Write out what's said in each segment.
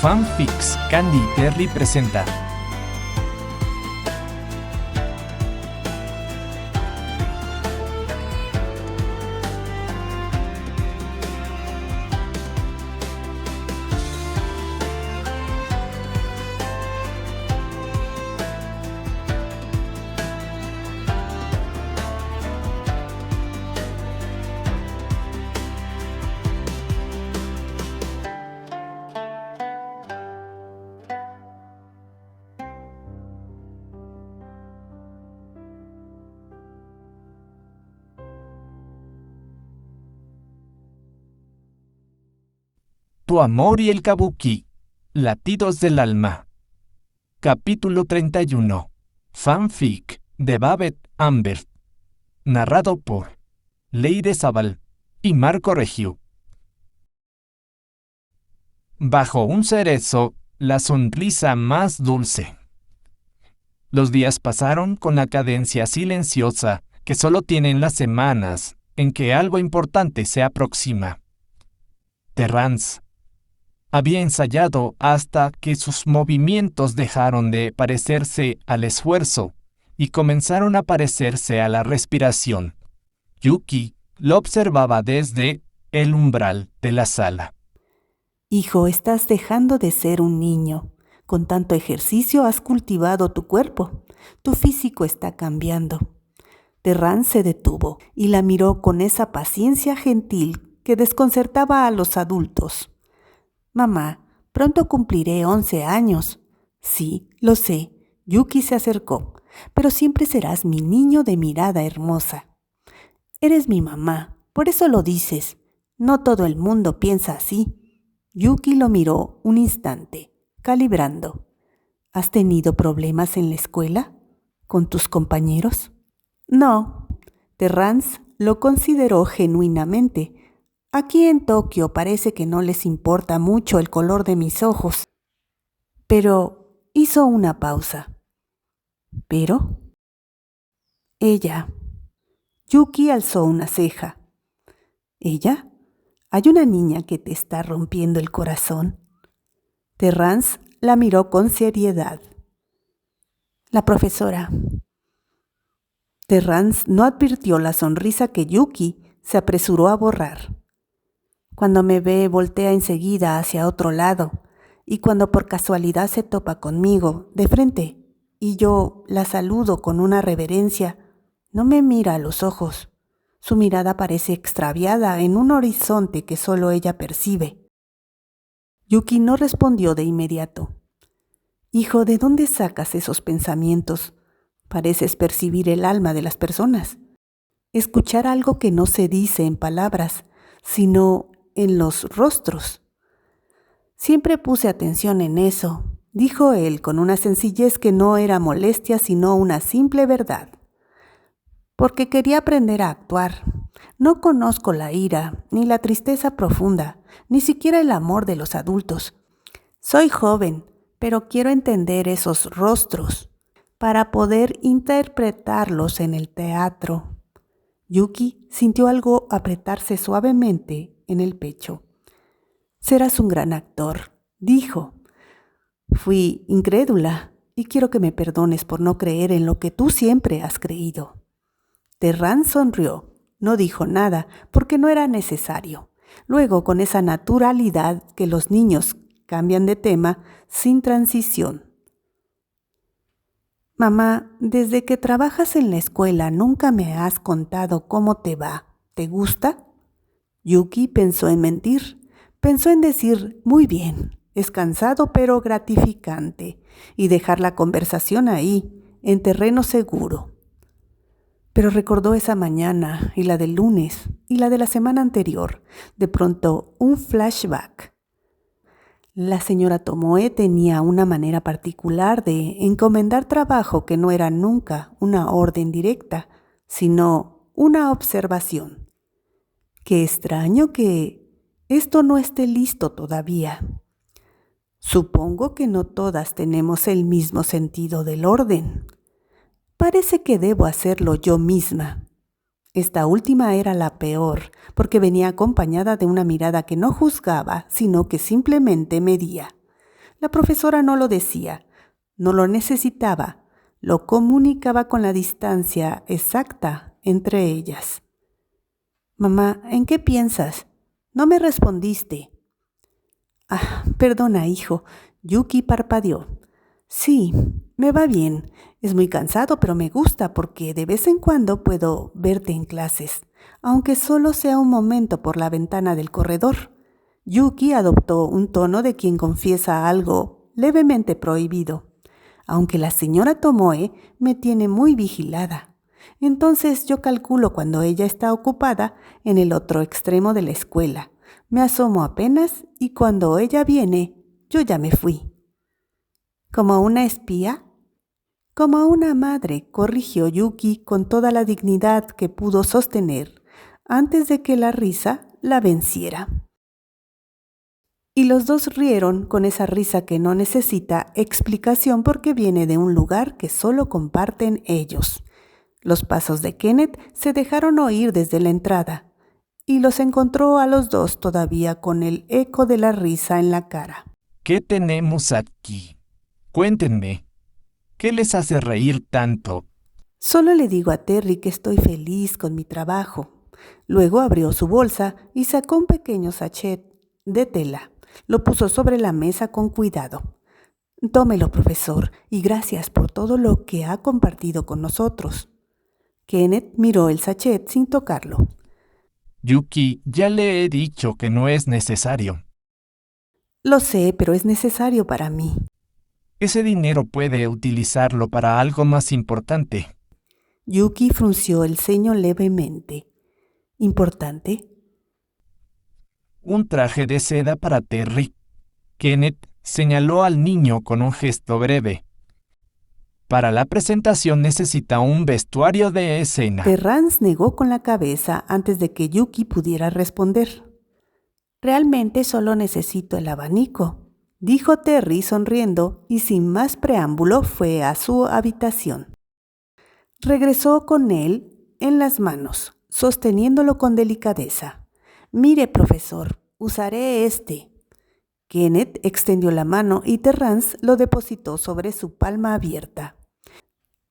Fanfics, Candy y Terry presenta. Tu amor y el kabuki. Latidos del alma. Capítulo 31. Fanfic de Babette Ambert. Narrado por Leire Zabal y Marco Regiu. Bajo un cerezo, la sonrisa más dulce. Los días pasaron con la cadencia silenciosa que solo tienen las semanas en que algo importante se aproxima. Terrance había ensayado hasta que sus movimientos dejaron de parecerse al esfuerzo y comenzaron a parecerse a la respiración. Yuki lo observaba desde el umbral de la sala. Hijo, estás dejando de ser un niño. Con tanto ejercicio has cultivado tu cuerpo. Tu físico está cambiando. Terrance se detuvo y la miró con esa paciencia gentil que desconcertaba a los adultos. Mamá, pronto cumpliré 11 años. Sí, lo sé. Yuki se acercó. Pero siempre serás mi niño de mirada hermosa. Eres mi mamá, por eso lo dices. No todo el mundo piensa así. Yuki lo miró un instante, calibrando. ¿Has tenido problemas en la escuela? ¿Con tus compañeros? No. Terrance lo consideró genuinamente. Aquí en Tokio parece que no les importa mucho el color de mis ojos. Pero hizo una pausa. ¿Pero? Ella. Yuki alzó una ceja. ¿Ella? ¿Hay una niña que te está rompiendo el corazón? Terrance la miró con seriedad. La profesora. Terrance no advirtió la sonrisa que Yuki se apresuró a borrar. Cuando me ve, voltea enseguida hacia otro lado, y cuando por casualidad se topa conmigo, de frente, y yo la saludo con una reverencia, no me mira a los ojos. Su mirada parece extraviada en un horizonte que solo ella percibe. Yuki no respondió de inmediato. Hijo, ¿de dónde sacas esos pensamientos? Pareces percibir el alma de las personas. Escuchar algo que no se dice en palabras, sino en los rostros. Siempre puse atención en eso, dijo él con una sencillez que no era molestia sino una simple verdad. Porque quería aprender a actuar. No conozco la ira, ni la tristeza profunda, ni siquiera el amor de los adultos. Soy joven, pero quiero entender esos rostros para poder interpretarlos en el teatro. Yuki sintió algo apretarse suavemente en el pecho. Serás un gran actor, dijo. Fui incrédula y quiero que me perdones por no creer en lo que tú siempre has creído. Terrance sonrió. No dijo nada porque no era necesario. Luego, con esa naturalidad que los niños cambian de tema sin transición. Mamá, desde que trabajas en la escuela nunca me has contado cómo te va. ¿Te gusta? Yuki pensó en mentir. Pensó en decir, muy bien, es cansado pero gratificante, y dejar la conversación ahí, en terreno seguro. Pero recordó esa mañana, y la del lunes, y la de la semana anterior. De pronto, un flashback. La señora Tomoe tenía una manera particular de encomendar trabajo que no era nunca una orden directa, sino una observación. Qué extraño que esto no esté listo todavía. Supongo que no todas tenemos el mismo sentido del orden. Parece que debo hacerlo yo misma. Esta última era la peor, porque venía acompañada de una mirada que no juzgaba, sino que simplemente medía. La profesora no lo decía, no lo necesitaba, lo comunicaba con la distancia exacta entre ellas. Mamá, ¿en qué piensas? No me respondiste. Perdona, hijo. Yuki parpadeó. Sí, me va bien. Es muy cansado, pero me gusta porque de vez en cuando puedo verte en clases, aunque solo sea un momento por la ventana del corredor. Yuki adoptó un tono de quien confiesa algo levemente prohibido. Aunque la señora Tomoe me tiene muy vigilada. Entonces yo calculo cuando ella está ocupada en el otro extremo de la escuela. Me asomo apenas y cuando ella viene, yo ya me fui. ¿Como una espía? Como una madre, corrigió Yuki con toda la dignidad que pudo sostener antes de que la risa la venciera. Y los dos rieron con esa risa que no necesita explicación porque viene de un lugar que solo comparten ellos. Los pasos de Kenneth se dejaron oír desde la entrada y los encontró a los dos todavía con el eco de la risa en la cara. ¿Qué tenemos aquí? Cuéntenme. ¿Qué les hace reír tanto? Solo le digo a Terry que estoy feliz con mi trabajo. Luego abrió su bolsa y sacó un pequeño sachet de tela. Lo puso sobre la mesa con cuidado. Tómelo, profesor, y gracias por todo lo que ha compartido con nosotros. Kenneth miró el sachet sin tocarlo. Yuki, ya le he dicho que no es necesario. Lo sé, pero es necesario para mí. Ese dinero puede utilizarlo para algo más importante. Yuki frunció el ceño levemente. ¿Importante? Un traje de seda para Terry. Kenneth señaló al niño con un gesto breve. Para la presentación necesita un vestuario de escena. Terrance negó con la cabeza antes de que Yuki pudiera responder. Realmente solo necesito el abanico, dijo Terry sonriendo y sin más preámbulo fue a su habitación. Regresó con él en las manos, sosteniéndolo con delicadeza. Mire, profesor, usaré este. Kenneth extendió la mano y Terrance lo depositó sobre su palma abierta.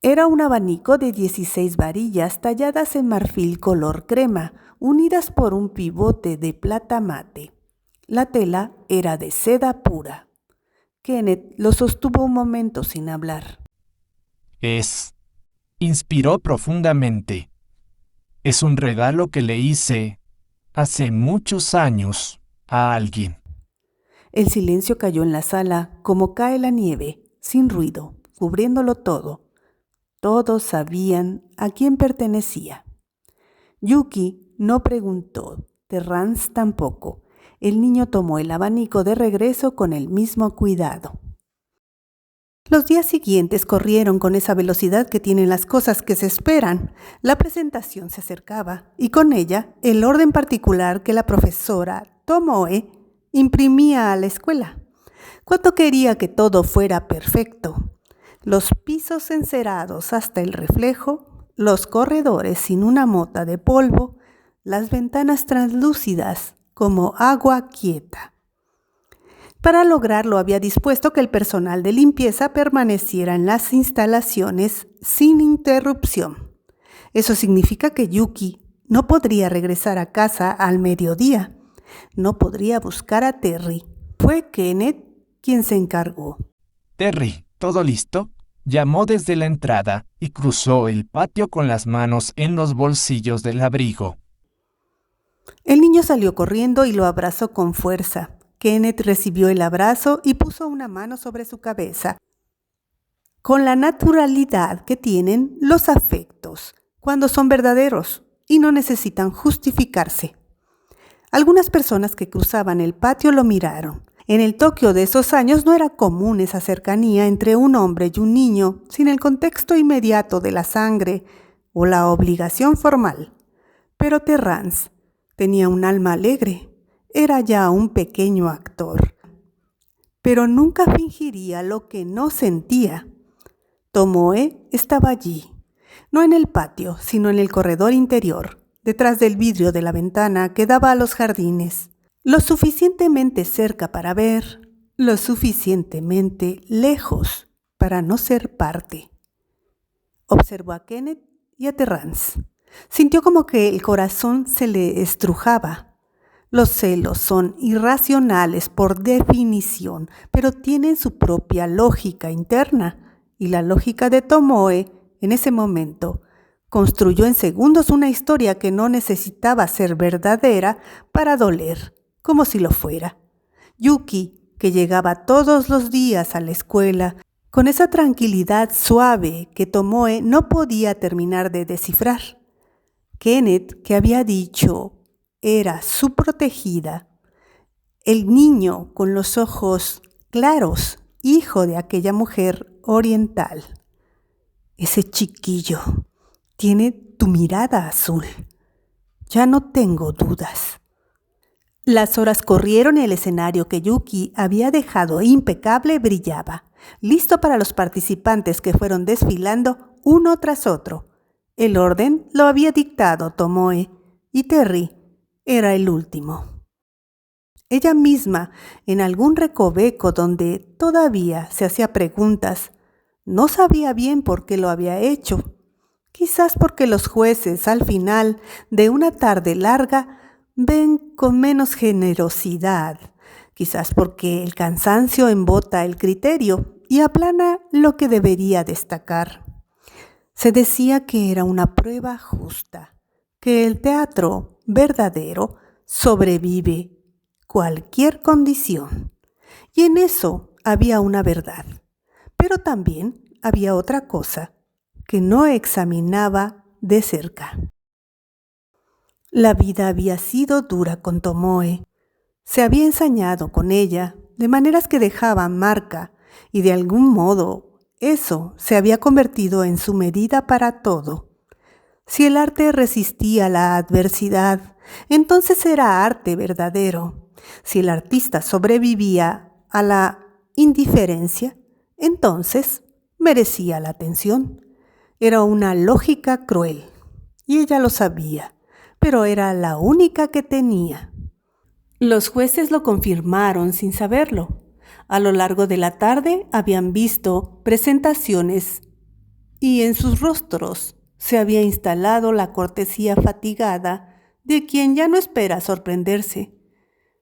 Era un abanico de 16 varillas talladas en marfil color crema, unidas por un pivote de plata mate. La tela era de seda pura. Kenneth lo sostuvo un momento sin hablar. Inspiró profundamente. Es un regalo que le hice hace muchos años a alguien. El silencio cayó en la sala como cae la nieve, sin ruido, cubriéndolo todo. Todos sabían a quién pertenecía. Yuki no preguntó, Terrance tampoco. El niño tomó el abanico de regreso con el mismo cuidado. Los días siguientes corrieron con esa velocidad que tienen las cosas que se esperan. La presentación se acercaba y con ella el orden particular que la profesora Tomoe imprimía a la escuela. Cuánto quería que todo fuera perfecto. Los pisos encerados hasta el reflejo, los corredores sin una mota de polvo, las ventanas translúcidas como agua quieta. Para lograrlo había dispuesto que el personal de limpieza permaneciera en las instalaciones sin interrupción. Eso significa que Yuki no podría regresar a casa al mediodía. No podría buscar a Terry. Fue Kenneth quien se encargó. Terry, ¿todo listo? Llamó desde la entrada y cruzó el patio con las manos en los bolsillos del abrigo. El niño salió corriendo y lo abrazó con fuerza. Kenneth recibió el abrazo y puso una mano sobre su cabeza, con la naturalidad que tienen los afectos cuando son verdaderos y no necesitan justificarse. Algunas personas que cruzaban el patio lo miraron. En el Tokio de esos años no era común esa cercanía entre un hombre y un niño sin el contexto inmediato de la sangre o la obligación formal. Pero Terrance tenía un alma alegre. Era ya un pequeño actor, pero nunca fingiría lo que no sentía. Tomoe estaba allí, no en el patio, sino en el corredor interior, detrás del vidrio de la ventana que daba a los jardines, lo suficientemente cerca para ver, lo suficientemente lejos para no ser parte. Observó a Kenneth y a Terrance. Sintió como que el corazón se le estrujaba. Los celos son irracionales por definición, pero tienen su propia lógica interna. Y la lógica de Tomoe, en ese momento, construyó en segundos una historia que no necesitaba ser verdadera para doler, como si lo fuera. Yuki, que llegaba todos los días a la escuela, con esa tranquilidad suave que Tomoe no podía terminar de descifrar. Kenneth, que había dicho era su protegida. El niño con los ojos claros, hijo de aquella mujer oriental. Ese chiquillo tiene tu mirada azul. Ya no tengo dudas. Las horas corrieron y el escenario que Yuki había dejado impecable brillaba, listo para los participantes que fueron desfilando uno tras otro. El orden lo había dictado Tomoe y Terry era el último. Ella misma, en algún recoveco donde todavía se hacía preguntas, no sabía bien por qué lo había hecho. Quizás porque los jueces al final de una tarde larga ven con menos generosidad. Quizás porque el cansancio embota el criterio y aplana lo que debería destacar. Se decía que era una prueba justa, que el teatro verdadero sobrevive cualquier condición. Y en eso había una verdad. Pero también había otra cosa que no examinaba de cerca. La vida había sido dura con Tomoe. Se había ensañado con ella de maneras que dejaban marca y de algún modo eso se había convertido en su medida para todo. Si el arte resistía la adversidad, entonces era arte verdadero. Si el artista sobrevivía a la indiferencia, entonces merecía la atención. Era una lógica cruel, y ella lo sabía, pero era la única que tenía. Los jueces lo confirmaron sin saberlo. A lo largo de la tarde habían visto presentaciones y en sus rostros se había instalado la cortesía fatigada de quien ya no espera sorprenderse.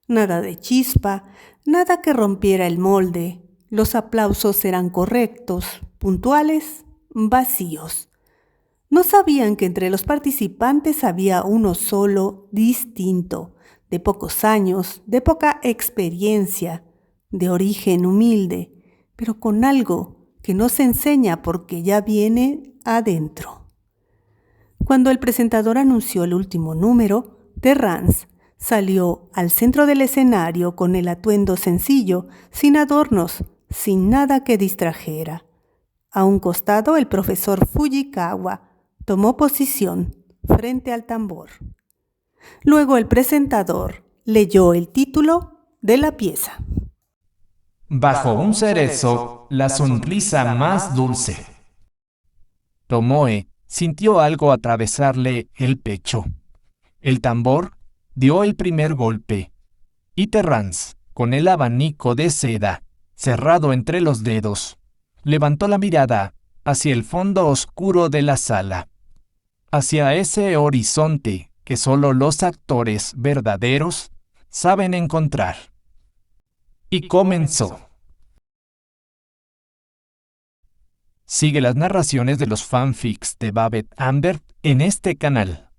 Nada de chispa, nada que rompiera el molde. Los aplausos eran correctos, puntuales, vacíos. No sabían que entre los participantes había uno solo, distinto, de pocos años, de poca experiencia, de origen humilde, pero con algo que no se enseña porque ya viene adentro. Cuando el presentador anunció el último número, Terrance salió al centro del escenario con el atuendo sencillo, sin adornos, sin nada que distrajera. A un costado, el profesor Fujikawa tomó posición frente al tambor. Luego el presentador leyó el título de la pieza. Bajo un cerezo, la sonrisa más dulce. Tomoe sintió algo atravesarle el pecho. El tambor dio el primer golpe, y Terrance, con el abanico de seda cerrado entre los dedos, levantó la mirada hacia el fondo oscuro de la sala, hacia ese horizonte que solo los actores verdaderos saben encontrar. Y comenzó. Sigue las narraciones de los fanfics de Babette Ambert en este canal.